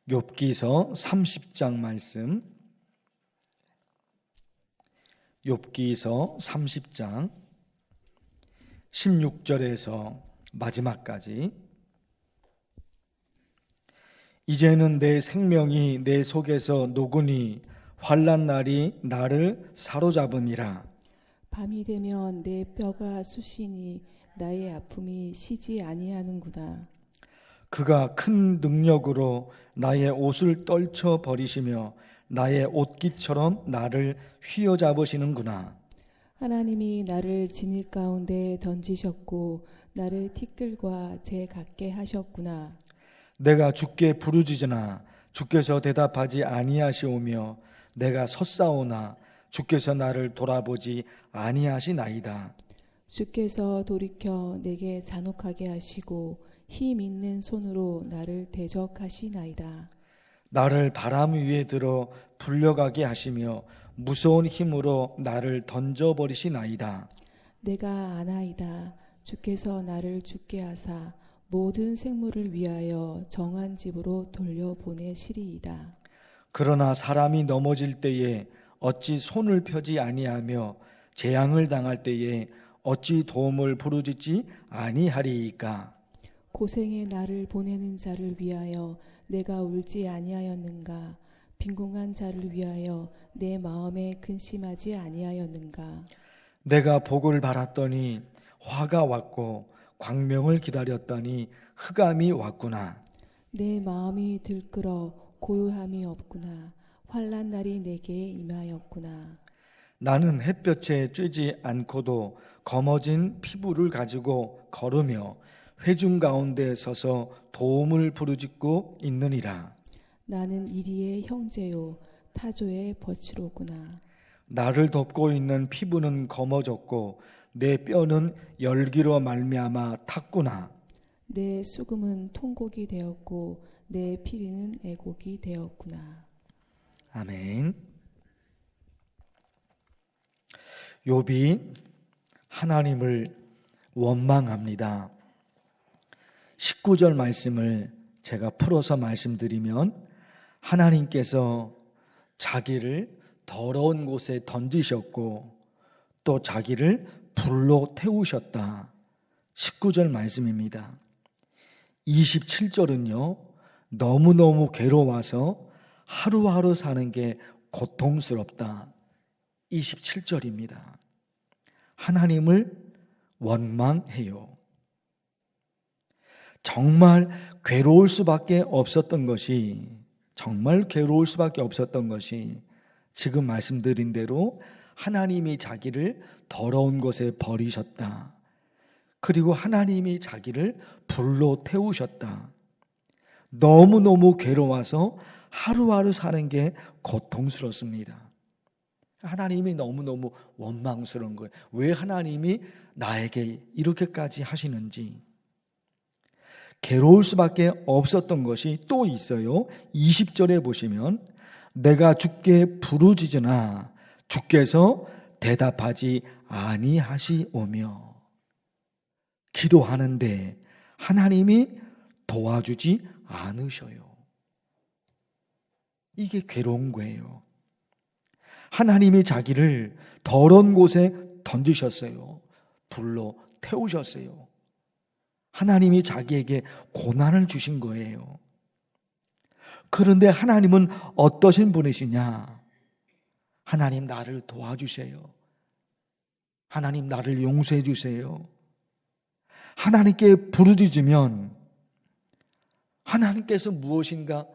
욥기서 30장 말씀, 욥기서 30장 16절에서 마지막까지. 이제는 내 생명이 내 속에서 녹으니 환난 날이 나를 사로잡음이라. 밤이 되면 내 뼈가 쑤시니 나의 아픔이 쉬지 아니하는구나. 그가 큰 능력으로 나의 옷을 떨쳐 버리시며 나의 옷깃처럼 나를 휘어잡으시는구나. 하나님이 나를 진흙 가운데 던지셨고 나를 티끌과 재 같게 하셨구나. 내가 주께 부르짖으나 주께서 대답하지 아니하시오며 내가 섰사오나 주께서 나를 돌아보지 아니하시나이다. 주께서 돌이켜 내게 잔혹하게 하시고 힘 있는 손으로 나를 대적하시나이다. 나를 바람 위에 들어 불려가게 하시며 무서운 힘으로 나를 던져버리시나이다. 내가 아나이다. 주께서 나를 죽게 하사 모든 생물을 위하여 정한 집으로 돌려보내시리이다. 그러나 사람이 넘어질 때에 어찌 손을 펴지 아니하며 재앙을 당할 때에 어찌 도움을 부르짖지 아니하리이까. 고생에 나를 보내는 자를 위하여 내가 울지 아니하였는가. 빈궁한 자를 위하여 내 마음에 근심하지 아니하였는가. 내가 복을 바랐더니 화가 왔고 광명을 기다렸더니 흑암이 왔구나. 내 마음이 들끓어 고요함이 없구나. 환난 날이 내게 임하였구나. 나는 햇볕에 쬐지 않고도 검어진 피부를 가지고 걸으며 회중 가운데 서서 도움을 부르짖고 있느니라. 나는 이리의 형제요 타조의 버치로구나. 나를 덮고 있는 피부는 검어졌고 내 뼈는 열기로 말미암아 탔구나. 내 수금은 통곡이 되었고 내 피리는 애곡이 되었구나. 아멘. 욥이 하나님을 원망합니다. 19절 말씀을 제가 풀어서 말씀드리면 하나님께서 자기를 더러운 곳에 던지셨고 또 자기를 불로 태우셨다. 19절 말씀입니다. 27절은요. 너무너무 괴로워서 하루하루 사는 게 고통스럽다. 27절입니다. 하나님을 원망해요. 정말 괴로울 수밖에 없었던 것이 지금 말씀드린 대로 하나님이 자기를 더러운 곳에 버리셨다. 그리고 하나님이 자기를 불로 태우셨다. 너무너무 괴로워서 하루하루 사는 게 고통스럽습니다. 하나님이 너무너무 원망스러운 거예요. 왜 하나님이 나에게 이렇게까지 하시는지. 괴로울 수밖에 없었던 것이 또 있어요. 20절에 보시면 내가 주께 부르짖으나 주께서 대답하지 아니하시오며. 기도하는데 하나님이 도와주지 않으셔요. 이게 괴로운 거예요. 하나님이 자기를 더러운 곳에 던지셨어요. 불로 태우셨어요. 하나님이 자기에게 고난을 주신 거예요. 그런데 하나님은 어떠신 분이시냐? 하나님 나를 도와주세요. 하나님 나를 용서해 주세요. 하나님께 부르짖으면 하나님께서 무엇인가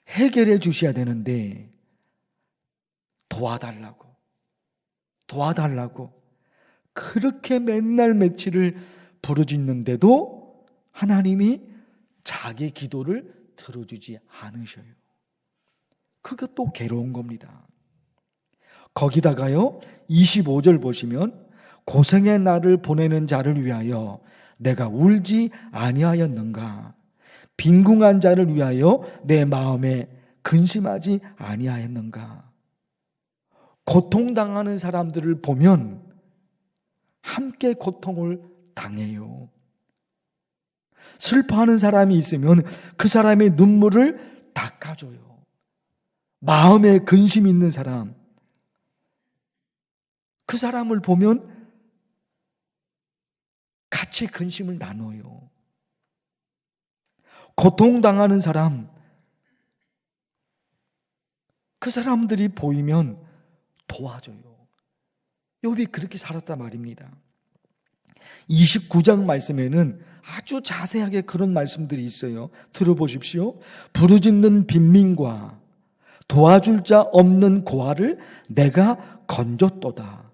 해결해 주셔야 되는데 도와달라고 그렇게 맨날 며칠을 부르짖는데도 하나님이 자기 기도를 들어주지 않으셔요. 그게 또 괴로운 겁니다. 거기다가요 25절 보시면 고생의 날을 보내는 자를 위하여 내가 울지 아니하였는가. 빈궁한 자를 위하여 내 마음에 근심하지 아니하였는가. 고통당하는 사람들을 보면 함께 고통을 당해요. 슬퍼하는 사람이 있으면 그 사람의 눈물을 닦아줘요. 마음에 근심 있는 사람, 그 사람을 보면 같이 근심을 나눠요. 고통당하는 사람, 그 사람들이 보이면 도와줘요. 욥이 그렇게 살았단 말입니다. 29장 말씀에는 아주 자세하게 그런 말씀들이 있어요. 들어보십시오. 부르짖는 빈민과 도와줄 자 없는 고아를 내가 건졌도다.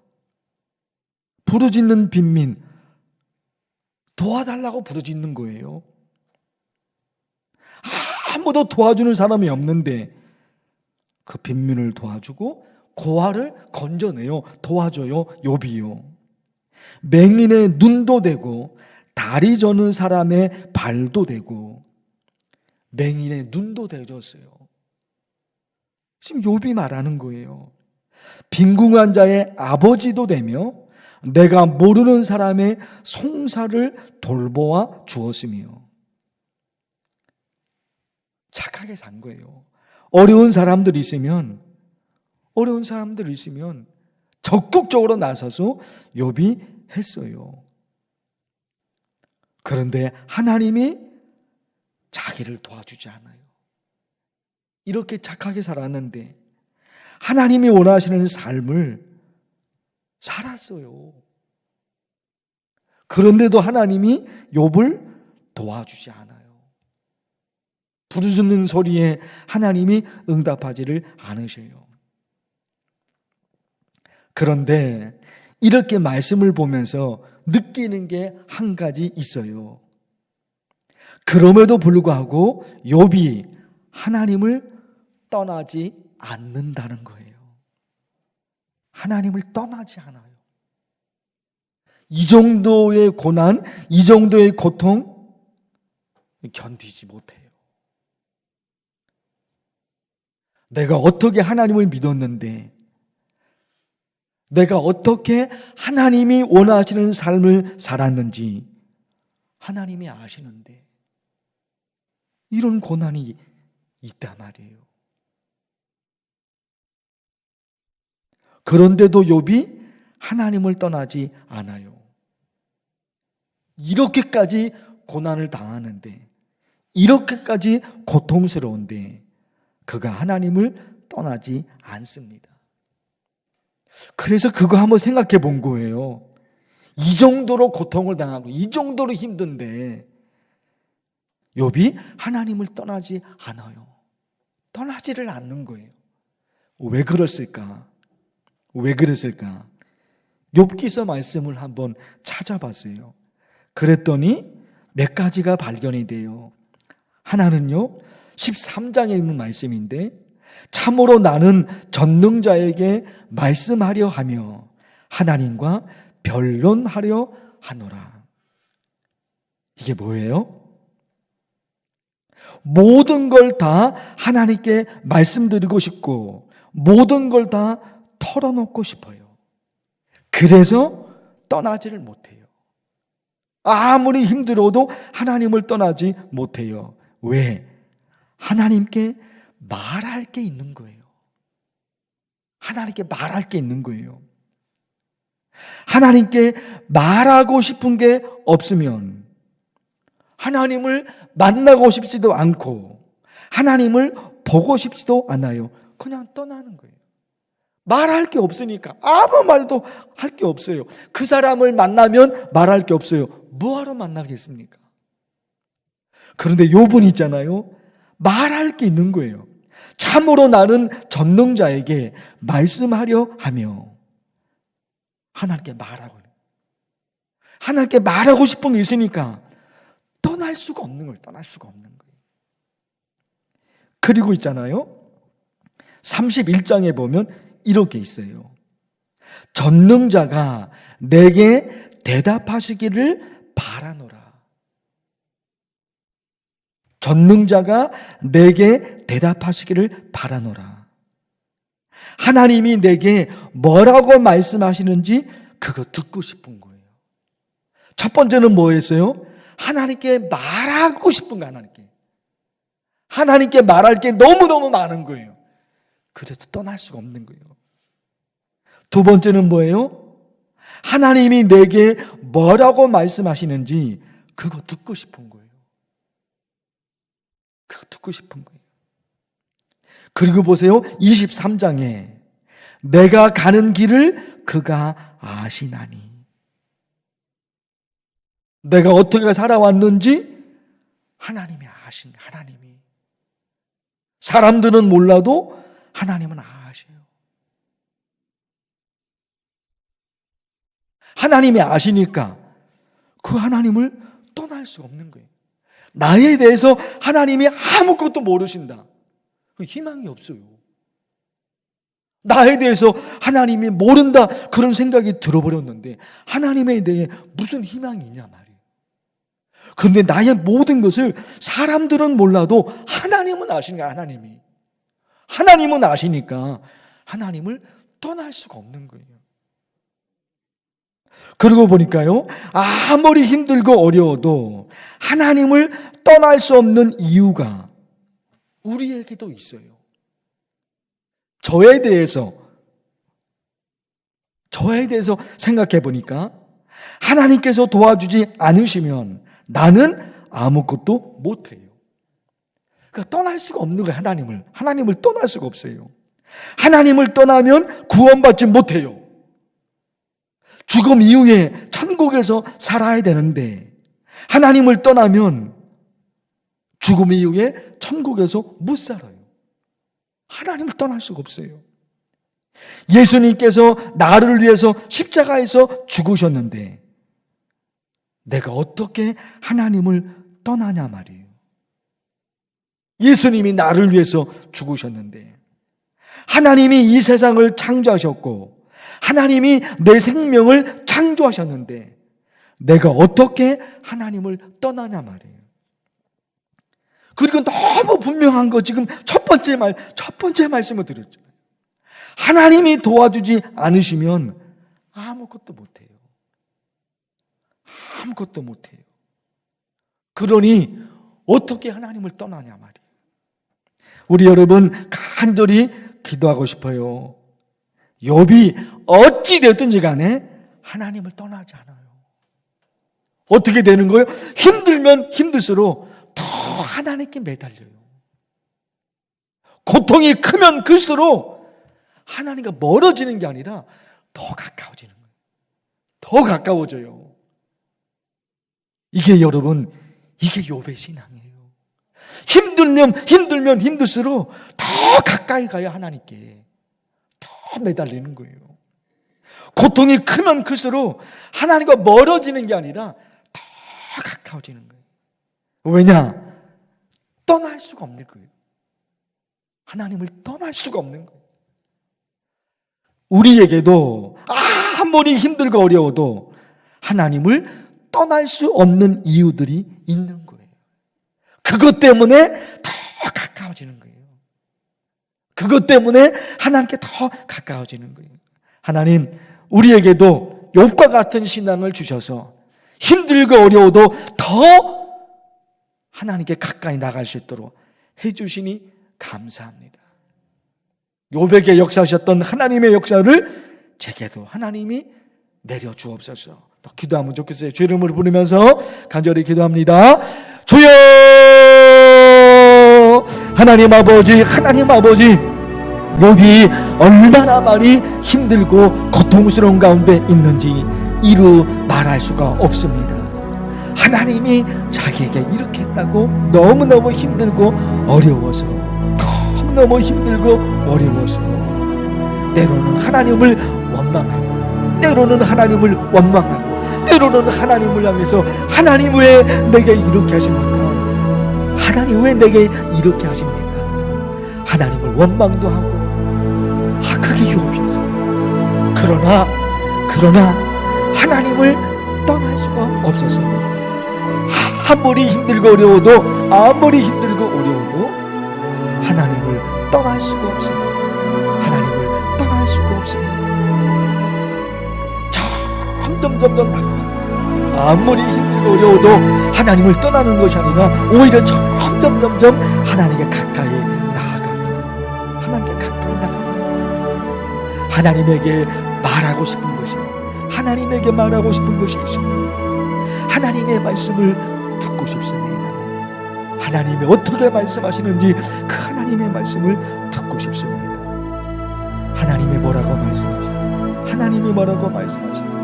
부르짖는 빈민, 도와달라고 부르짖는 거예요. 아무도 도와주는 사람이 없는데 그 빈민을 도와주고 고아를 건져내요. 도와줘요. 욥이요. 맹인의 눈도 되고 다리 저는 사람의 발도 되고 맹인의 눈도 되줬어요. 지금 욥이 말하는 거예요. 빈궁한 자의 아버지도 되며 내가 모르는 사람의 송사를 돌보아 주었으며. 착하게 산 거예요. 어려운 사람들이 있으면 적극적으로 나서서 욥이 했어요. 그런데 하나님이 자기를 도와주지 않아요. 이렇게 착하게 살았는데 하나님이 원하시는 삶을 살았어요. 그런데도 하나님이 욥을 도와주지 않아요. 부르짖는 소리에 하나님이 응답하지를 않으셔요. 그런데 이렇게 말씀을 보면서 느끼는 게 한 가지 있어요. 그럼에도 불구하고 욥이 하나님을 떠나지 않는다는 거예요. 하나님을 떠나지 않아요. 이 정도의 고난, 이 정도의 고통 견디지 못해요. 내가 어떻게 하나님을 믿었는데, 내가 어떻게 하나님이 원하시는 삶을 살았는지 하나님이 아시는데 이런 고난이 있단 말이에요. 그런데도 욥이 하나님을 떠나지 않아요. 이렇게까지 고난을 당하는데, 이렇게까지 고통스러운데 그가 하나님을 떠나지 않습니다. 그래서 그거 한번 생각해 본 거예요. 이 정도로 고통을 당하고 이 정도로 힘든데 욥이 하나님을 떠나지 않아요. 떠나지를 않는 거예요. 왜 그랬을까? 왜 그랬을까? 욥기서 말씀을 한번 찾아봤어요. 그랬더니 몇 가지가 발견이 돼요. 하나는요, 13장에 있는 말씀인데, 참으로 나는 전능자에게 말씀하려 하며 하나님과 변론하려 하노라. 이게 뭐예요? 모든 걸 다 하나님께 말씀드리고 싶고 모든 걸 다 털어놓고 싶어요. 그래서 떠나지를 못해요. 아무리 힘들어도 하나님을 떠나지 못해요. 왜? 하나님께 말할 게 있는 거예요. 하나님께 말할 게 있는 거예요. 하나님께 말하고 싶은 게 없으면 하나님을 만나고 싶지도 않고 하나님을 보고 싶지도 않아요. 그냥 떠나는 거예요. 말할 게 없으니까 아무 말도 할 게 없어요. 그 사람을 만나면 말할 게 없어요. 뭐하러 만나겠습니까? 그런데 욥은 있잖아요. 말할 게 있는 거예요. 참으로 나는 전능자에게 말씀하려 하며 하나님께 말하고 싶은 게 있으니까 떠날 수가 없는 거예요. 그리고 있잖아요. 31장에 보면 이렇게 있어요. 전능자가 내게 대답하시기를 바라노라. 전능자가 내게 대답하시기를 바라노라. 하나님이 내게 뭐라고 말씀하시는지 그거 듣고 싶은 거예요. 첫 번째는 뭐였어요? 하나님께 말하고 싶은 거, 하나님께 말할 게 너무너무 많은 거예요. 그래도 떠날 수가 없는 거예요. 두 번째는 뭐예요? 하나님이 내게 뭐라고 말씀하시는지 그거 듣고 싶은 거예요. 그거 듣고 싶은 거예요. 그리고 보세요. 23장에 내가 가는 길을 그가 아시나니. 내가 어떻게 살아왔는지 하나님이 아신, 하나님이. 사람들은 몰라도 하나님은 아셔요. 하나님이 아시니까 그 하나님을 떠날 수가 없는 거예요. 나에 대해서 하나님이 아무것도 모르신다. 그 희망이 없어요. 나에 대해서 하나님이 모른다 그런 생각이 들어버렸는데 하나님에 대해 무슨 희망이 있냐 말이에요. 그런데 나의 모든 것을 사람들은 몰라도 하나님은 아시니까, 하나님은 아시니까 하나님을 떠날 수가 없는 거예요. 그러고 보니까요, 아무리 힘들고 어려워도 하나님을 떠날 수 없는 이유가 우리에게도 있어요. 저에 대해서 생각해 보니까 하나님께서 도와주지 않으시면 나는 아무것도 못해요. 그러니까 떠날 수가 없는 거예요. 하나님을 떠날 수가 없어요. 하나님을 떠나면 구원받지 못해요. 죽음 이후에 천국에서 살아야 되는데 하나님을 떠나면 죽음 이후에 천국에서 못 살아요. 하나님을 떠날 수가 없어요. 예수님께서 나를 위해서 십자가에서 죽으셨는데 내가 어떻게 하나님을 떠나냐 말이에요. 예수님이 나를 위해서 죽으셨는데 하나님이 이 세상을 창조하셨고 하나님이 내 생명을 창조하셨는데 내가 어떻게 하나님을 떠나냐 말이에요. 그리고 너무 분명한 거 지금 첫 번째 말씀을 드렸잖아요. 하나님이 도와주지 않으시면 아무것도 못해요. 아무것도 못해요. 그러니 어떻게 하나님을 떠나냐 말이에요. 우리 여러분 간절히 기도하고 싶어요. 욥이 어찌 됐든지 간에 하나님을 떠나지 않아요. 어떻게 되는 거예요? 힘들면 힘들수록 더 하나님께 매달려요. 고통이 크면 클수록 하나님과 멀어지는 게 아니라 더 가까워지는 거예요. 더 가까워져요. 이게 여러분, 이게 욥의 신앙이에요. 힘들면 힘들수록 더 가까이 가야 하나님께 더 매달리는 거예요. 고통이 크면 클수록 하나님과 멀어지는 게 아니라 더 가까워지는 거예요. 왜냐? 떠날 수가 없는 거예요. 하나님을 떠날 수가 없는 거예요. 우리에게도 아무리 힘들고 어려워도 하나님을 떠날 수 없는 이유들이 있는 거예요. 그것 때문에 더 가까워지는 거예요. 그것 때문에 하나님께 더 가까워지는 거예요. 하나님, 우리에게도 욥과 같은 신앙을 주셔서 힘들고 어려워도 더 하나님께 가까이 나갈 수 있도록 해주시니 감사합니다. 욥에게 역사하셨던 하나님의 역사를 제게도 하나님이 내려주옵소서. 또 기도하면 좋겠어요. 주 이름을 부르면서 간절히 기도합니다. 주여! 하나님 아버지, 욥이 얼마나 많이 힘들고 고통스러운 가운데 있는지 이루 말할 수가 없습니다. 하나님이 자기에게 이렇게 했다고 너무너무 힘들고 어려워서, 너무너무 힘들고 어려워서 때로는 하나님을 원망하고, 때로는 하나님을 원망하고, 때로는 하나님을 향해서 하나님 왜 내게 이렇게 하십니까? 하나님 왜 내게 이렇게 하십니까? 하나님을 원망도 하고, 그게 욥이었어요. 그러나 하나님을 떠날 수가 없었습니다. 아무리 힘들고 어려워도 하나님을 떠날 수가 없습니다. 하나님을 떠날 수가 없습니다. 점점 아무리 힘들고 어려워도 하나님을 떠나는 것이 아니라 오히려 점점 하나님께 가까이 나아갑니다. 하나님께 가까이 나아갑니다. 하나님에게 말하고 싶은 것이, 하나님에게 말하고 싶은 것이 있습니다. 하나님의 말씀을 듣고 싶습니다. 하나님이 어떻게 말씀하시는지 그 하나님의 말씀을 듣고 싶습니다. 하나님이 뭐라고 말씀하십니까? 하나님이 뭐라고 말씀하십니까?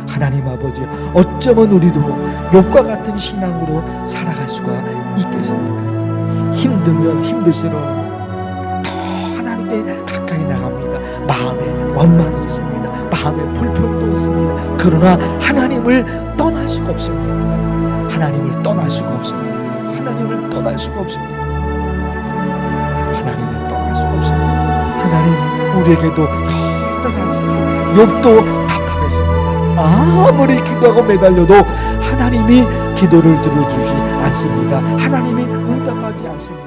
하나님 아버지, 어쩌면 우리도 욥과 같은 신앙으로 살아갈 수가 있겠습니까? 힘들면 힘들수록 더 하나님께 가까이 나갑니다. 마음에 원망이 있습니다. 마음에 불평도 있습니다. 그러나 하나님을 떠날 수가 없습니다. 하나님을 떠날 수가 없습니다. 하나님을 떠날 수가 없습니다. 하나님을 떠날 수가 없습니다. 하나님, 우리에게도 여러 가지, 욥도 답답했습니다. 아무리 기도하고 매달려도 하나님이 기도를 들어주지 않습니다. 하나님이 응답하지 않습니다.